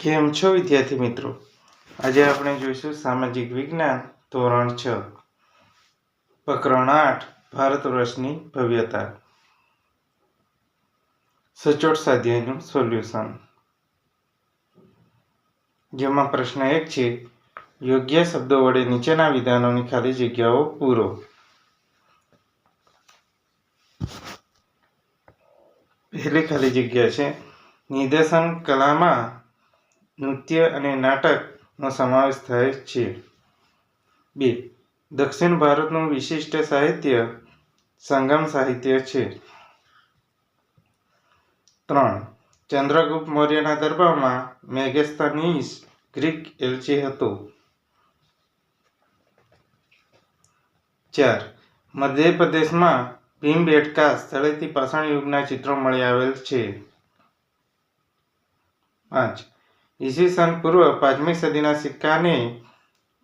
કેમ છો વિદ્યાર્થી મિત્રો? આજે આપણે જોઈશું સામાજિક વિજ્ઞાન ધોરણ 6 પ્રકરણ 8 ભારત વર્ષની ભવ્યતા. સચોટ સ્વાધ્યાયનું સોલ્યુશન. જેમાં પ્રશ્ન 1 છે, યોગ્ય શબ્દો વડે નીચેના વિધાનોની ખાલી જગ્યાઓ પૂરો. પહેલી ખાલી જગ્યા છે, નિદર્શન કલામાં નૃત્ય અને નાટકનો સમાવેશ થાય છે. 2. દક્ષિણ ભારતનું વિશિષ્ટ સાહિત્ય સંગમ સાહિત્ય છે. 3. ચંદ્રગુપ્ત મૌર્યના દરબારમાં મેગેસ્થનીસ ગ્રીક એલચી હતો. 4. મધ્યપ્રદેશમાં ભીમબેટકા સ્થળેથી પાષાણ યુગના ચિત્રો મળી આવેલ છે. 5. ઈસવીસન પૂર્વ 5મી સદીના સિક્કાને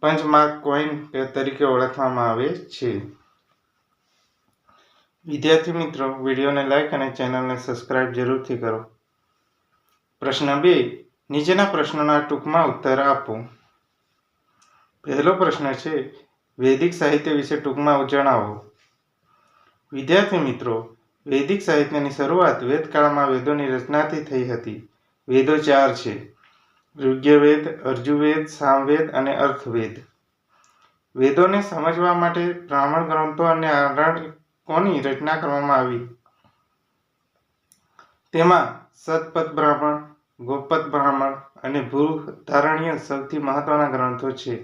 પંચમાર્ક કોઈન તરીકે ઓળખવામાં આવે છે. વિદ્યાર્થી મિત્રો, વિડીયોને લાઈક અને ચેનલને સબસ્ક્રાઇબ જરૂરથી કરો. પ્રશ્ન 2. નીચેના પ્રશ્નોના ટૂંકમાં ઉત્તર આપો. પહેલો પ્રશ્ન છે, વૈદિક સાહિત્ય વિશે ટૂંકમાં જણાવો. વિદ્યાર્થી મિત્રો, વૈદિક સાહિત્યની શરૂઆત વેદકાળમાં વેદોની રચનાથી થઈ હતી. વેદો 4 છે: ઋગ્વેદ, યજુર્વેદ, સામવેદ અને અથર્વવેદ. વેદોને સમજવા માટે બ્રાહ્મણ ગ્રંથો અને આરણ્યકોની રચના કરવામાં આવી. તેમાં શતપથ બ્રાહ્મણ, ગોપદ બ્રાહ્મણ અને બૃહદારણ્યક સૌથી મહત્વના ગ્રંથો છે.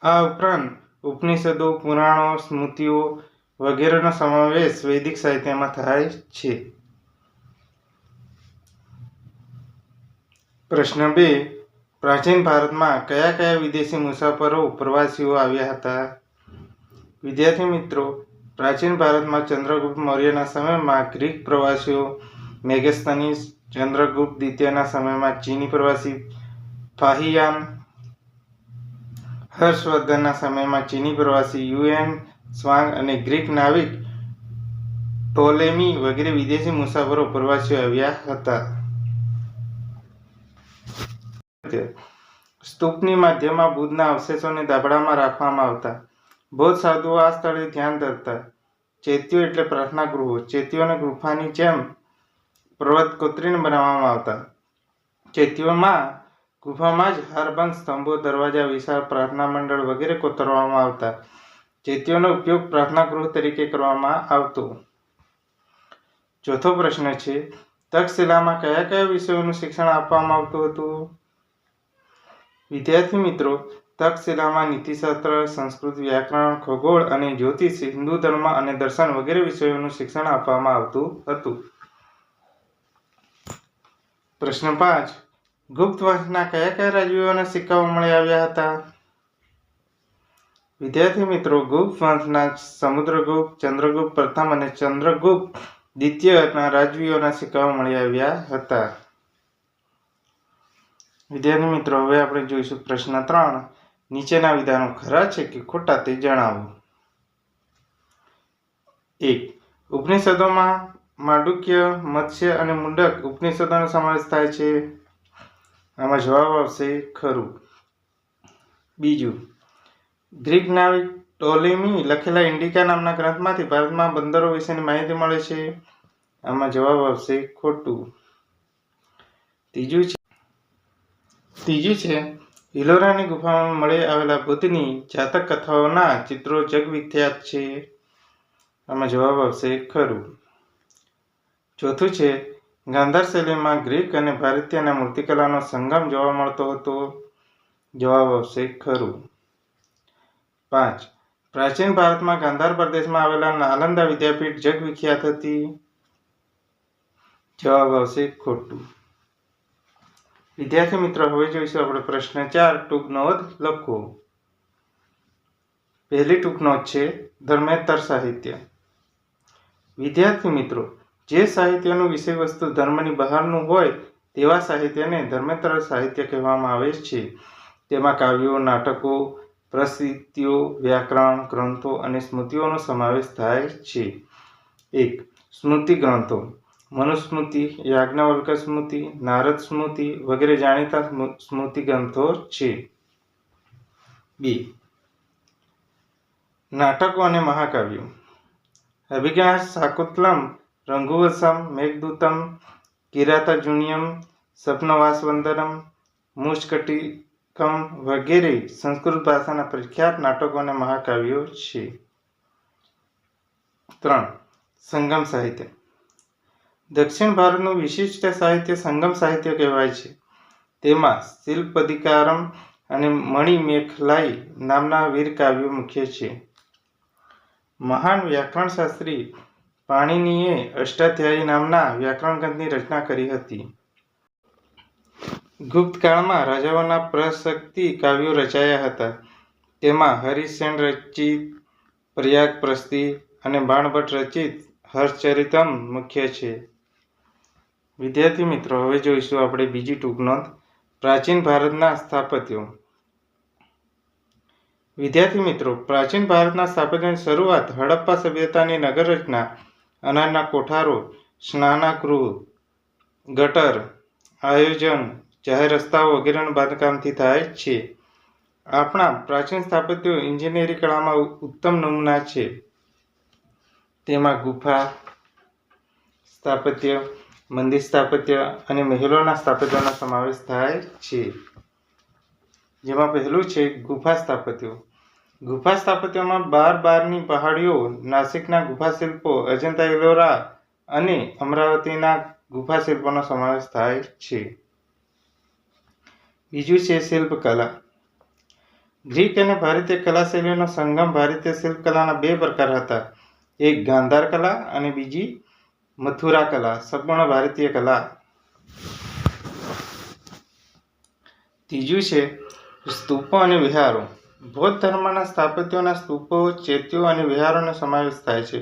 આ ઉપરાંત ઉપનિષદો, પુરાણો, સ્મૃતિઓ વગેરેનો સમાવેશ વૈદિક સાહિત્યમાં થાય છે. પ્રશ્ન 2. પ્રાચીન ભારતમાં કયા કયા વિદેશી મુસાફરો પ્રવાસીઓ આવ્યા હતા? વિદ્યાર્થી મિત્રો, પ્રાચીન ભારતમાં ચંદ્રગુપ્ત મૌર્યના સમયમાં ગ્રીક પ્રવાસીઓ મેગેસ્થનીસ, ચંદ્રગુપ્ત દ્વિતીયના સમયમાં ચીની પ્રવાસી ફાહિયાન, હર્ષવર્ધનના સમયમાં ચીની પ્રવાસી યુએન ત્સાંગ અને ગ્રીક નાવિક ટોલેમી વગેરે વિદેશી મુસાફરો પ્રવાસીઓ આવ્યા હતા. સ્તૂપની મધ્યમાં બુદ્ધના અવશેષોને ધાબળામાં રાખવામાં આવતા. બૌદ્ધ સાધુઓ આ સ્થળે ધ્યાન ધરતા. ચૈત્યો એટલે પ્રાર્થના ગૃહો. ચૈત્યોને ગુફાની જેમ પર્વત કોતરીને બનાવવામાં આવતા. ચૈત્યોમાં ગુફામાં જ હારબંધ સ્તંભો, દરવાજા, વિશાળ પ્રાર્થના મંડળ વગેરે કોતરવામાં આવતા. ચૈત્યોનો ઉપયોગ પ્રાર્થના ગૃહ તરીકે કરવામાં આવતો. ચોથો પ્રશ્ન છે, તક્ષશિલામાં કયા કયા વિષયોનું શિક્ષણ આપવામાં આવતું હતું? વિદ્યાર્થી મિત્રો, તક્ષશિલામાં નીતિશાસ્ત્ર, સંસ્કૃત, વ્યાકરણ, ખગોળ અને જ્યોતિષ, હિન્દુ ધર્મ અને દર્શન વગેરે વિષયોનું શિક્ષણ આપવામાં આવતું હતું. પ્રશ્ન 5. ગુપ્ત વંશના કયા કયા રાજવીઓના સિક્કાઓ મળી આવ્યા હતા? વિદ્યાર્થી મિત્રો, ગુપ્ત વંશના સમુદ્રગુપ્ત, ચંદ્રગુપ્ત પ્રથમ અને ચંદ્રગુપ્ત દ્વિતીયના રાજવીઓના સિક્કાઓ મળી આવ્યા હતા. વિદ્યાર્થી મિત્રો, હવે આપણે જોઈશું પ્રશ્ન 3. નીચેના વિધાનો ખરા છે કે ખોટા તે જણાવો. 1. ઉપનિષદોમાં માંડુક્ય, મત્સ્ય અને મુંડક ઉપનિષદોનો સમાવેશ થાય છે. આમાં જવાબ આવશે ખરું. 2. ગ્રીક નાવિક ટોલેમી લખેલા ઇન્ડિકા નામના ગ્રંથમાંથી ભારતમાં બંદરો વિશેની માહિતી મળે છે. આમાં જવાબ આવશે ખોટું. ત્રીજું છે, હિલોરાની ગુફામાં મળી આવેલા બુદ્ધની જાતક કથાઓના ચિત્રો જગવિખ્યાત છે. આમાં જવાબ આવશે ખરું. ચોથું છે, ગાંધાર શૈલીમાં ગ્રીક અને ભારતીયના મૂર્તિકલાનો સંગમ જોવા મળતો હતો. જવાબ આવશે ખરું. 5. પ્રાચીન ભારતમાં ગાંધાર પ્રદેશમાં આવેલા નાલંદા વિદ્યાપીઠ જગવિખ્યાત હતી. જવાબ આવશે ખોટું. વિદ્યાર્થી મિત્રો, હવે જોઈશું આપણે પ્રશ્ન 4. ટૂંક નોંધ લખો. પહેલી ટૂંક નોંધ છે, ધર્મેતર સાહિત્ય. વિદ્યાર્થી મિત્રો, જે સાહિત્યનું વિષય વસ્તુ ધર્મની બહારનું હોય તેવા સાહિત્યને ધર્મેતર સાહિત્ય કહેવામાં આવે છે. તેમાં કાવ્યો, નાટકો, પ્રસ્તુતિઓ, વ્યાકરણ ગ્રંથો અને સ્મૃતિઓનો સમાવેશ થાય છે. 1. સ્મૃતિ ગ્રંથો. મનુસ્મૃતિ, યાજ્ઞવલ્ક સ્મૃતિ, નારદ સ્મૃતિ વગેરે જાણીતા સ્મૃતિ ગ્રંથો છે. બી. નાટકો અને મહાકાવ્યો. અભિજ્ઞા શાકુંતલમ, રઘુવંશમ, મેઘદૂતમ, કિરાતાર્જુનીયમ, સ્વપ્નવાસવદનમ, મુષ્કટિકમ વગેરે સંસ્કૃત ભાષાના પ્રખ્યાત નાટકો અને મહાકાવ્યો છે. 3. સંગમ સાહિત્ય. દક્ષિણ ભારતનું વિશિષ્ટ સાહિત્ય સંગમ સાહિત્ય કહેવાય છે. તેમાં શિલ્પદિકારમ અને મણિમેખલાઈ નામના વીરકાવ્યો મુખ્ય છે. મહાન વ્યાકરણશાસ્ત્રી પાણિનીએ અષ્ટાધ્યાયી નામના વ્યાકરણ ગ્રંથની રચના કરી હતી. ગુપ્તકાળમાં રાજાઓના પ્રશસ્તિ કાવ્યો રચાયા હતા. તેમાં હરિસેન રચિત પ્રયાગપ્રસ્તી અને બાણભટ્ટ રચિત હર્ષચરિતમ મુખ્ય છે. વિદ્યાર્થી મિત્રો, હવે જોઈશું આપણે બીજી ટૂંક નોંધ. પ્રાચીન ભારતના સ્થાપત્યો. વિદ્યાર્થી મિત્રો, પ્રાચીન ભારતના સ્થાપત્યની શરૂઆત હડપ્પા સભ્યતાની નગર રચના, અનાજના કોઠારો, સ્નાનગૃહ, ગટર, આયોજન, જાહેર રસ્તાઓ વગેરેના બાંધકામથી થાય છે. આપણા પ્રાચીન સ્થાપત્યો ઇજનેરી કળામાં ઉત્તમ નમૂના છે. તેમાં ગુફા સ્થાપત્ય, મંદિર સ્થાપત્ય અને મહેલોના સ્થાપત્યોનો સમાવેશ થાય છે. જેમાં પહેલું છે ગુફા સ્થાપત્યો. ગુફા સ્થાપત્યોમાં બારની પહાડીઓ, નાસિકના ગુફા શિલ્પો, અજંતા એલોરા અને અમરાવતીના ગુફા શિલ્પોનો સમાવેશ થાય છે. બીજું છે શિલ્પકલા. ગ્રીક અને ભારતીય કલા શૈલીનો સંગમ. ભારતીય શિલ્પકલાના બે પ્રકાર હતા, એક ગાંધાર કલા અને બીજી મથુરા કલા, સંપૂર્ણ ભારતીય કલા. ત્રીજું છે સ્તૂપો અને વિહારો. બૌદ્ધ ધર્મના સ્થાપત્યોના સ્તૂપો, ચૈત્યો અને વિહારોનો સમાવેશ થાય છે.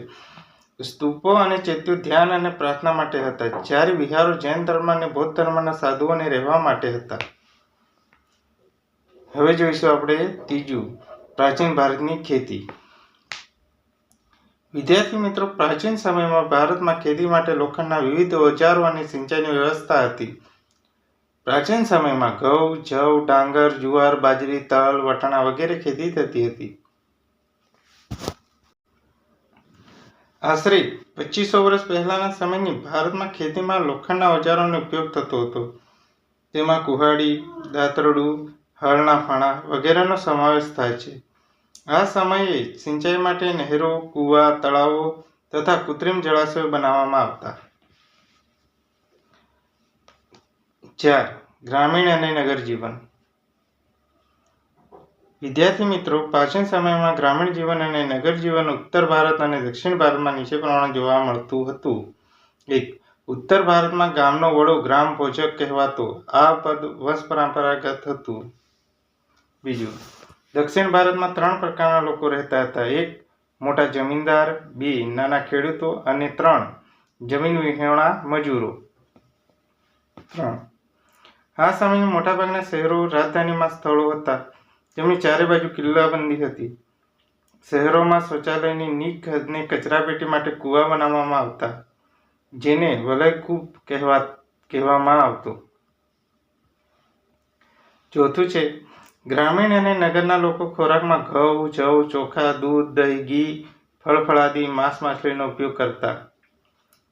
સ્તૂપો અને ચૈત્યો ધ્યાન અને પ્રાર્થના માટે હતા, જ્યારે વિહારો જૈન ધર્મ અને બૌદ્ધ ધર્મના સાધુઓને રહેવા માટે હતા. હવે જોઈશું આપણે ત્રીજું, પ્રાચીન ભારતની ખેતી. વિદ્યાર્થી મિત્રો, પ્રાચીન સમયમાં ભારતમાં ખેતી માટે લોખંડના વિવિધ ઓજારો અને સિંચાઈની વ્યવસ્થા હતી. પ્રાચીન સમયમાં ઘઉં, જવ, ડાંગર, જુવાર, બાજરી, તલ, વટાણા વગેરે ખેતી થતી હતી. આશરે 2500 વર્ષ પહેલાના સમયની ભારતમાં ખેતીમાં લોખંડના ઓજારોનો ઉપયોગ થતો હતો. તેમાં કુહાડી, દાતરડું, હળના ફાણા વગેરેનો સમાવેશ થાય છે. આ સમયે સિંચાઈ માટે નહેરો, કૂવા, તળાવો તથા કૃત્રિમ જળાશયો બનાવવામાં આવતા. 4. ગ્રામીણ અને નગર જીવન. વિદ્યાર્થી મિત્રો, પ્રાચીન સમયમાં ગ્રામીણ જીવન અને નગર જીવન ઉત્તર ભારત અને દક્ષિણ ભારતમાં નીચે પ્રમાણે જોવા મળતું હતું. 1. ઉત્તર ભારતમાં ગામનો વડો ગ્રામ ભોજક કહેવાતો. આ પદ વંશ પરંપરાગત હતું. 2. દક્ષિણ ભારતમાં 3 પ્રકારના લોકો રહેતા હતા. 1. મોટા જમીનદાર, 2. નાના ખેડૂતો અને 3. જમીન વિહોણા મજૂરો. 3. આ સમયમાં મોટાભાગના શહેરો રાજધાનીમાં સ્થળો હતા. તેમની ચારે બાજુ કિલ્લાબંધી હતી. શહેરોમાં શૌચાલયની નીક અને કચરાપેટી માટે કૂવા બનાવવામાં આવતા, જેને વલયકૂપ કહેવામાં આવતો. 4. છે ગ્રામીણ અને નગરના લોકો ખોરાકમાં ઘઉં, જવ, ચોખા, દૂધ, દહીં, ઘી, ફળફળાદી, માંસ, માછલીનો ઉપયોગ કરતા.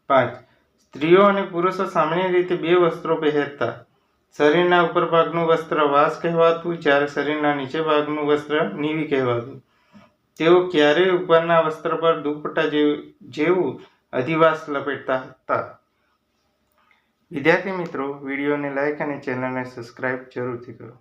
5. સ્ત્રીઓ અને પુરુષો સામાન્ય રીતે 2 વસ્ત્રો પહેરતા. શરીરના ઉપર ભાગનું વસ્ત્ર વાસ કહેવાતું, જ્યારે શરીરના નીચે ભાગનું વસ્ત્ર નીવી કહેવાતું. તેઓ ક્યારેય ઉપરના વસ્ત્ર પર દુપટ્ટા જેવું અધિવાસ લપેટતા હતા. વિદ્યાર્થી મિત્રો, વિડીયોને લાઈક અને ચેનલને સબસ્ક્રાઇબ જરૂરથી કરો.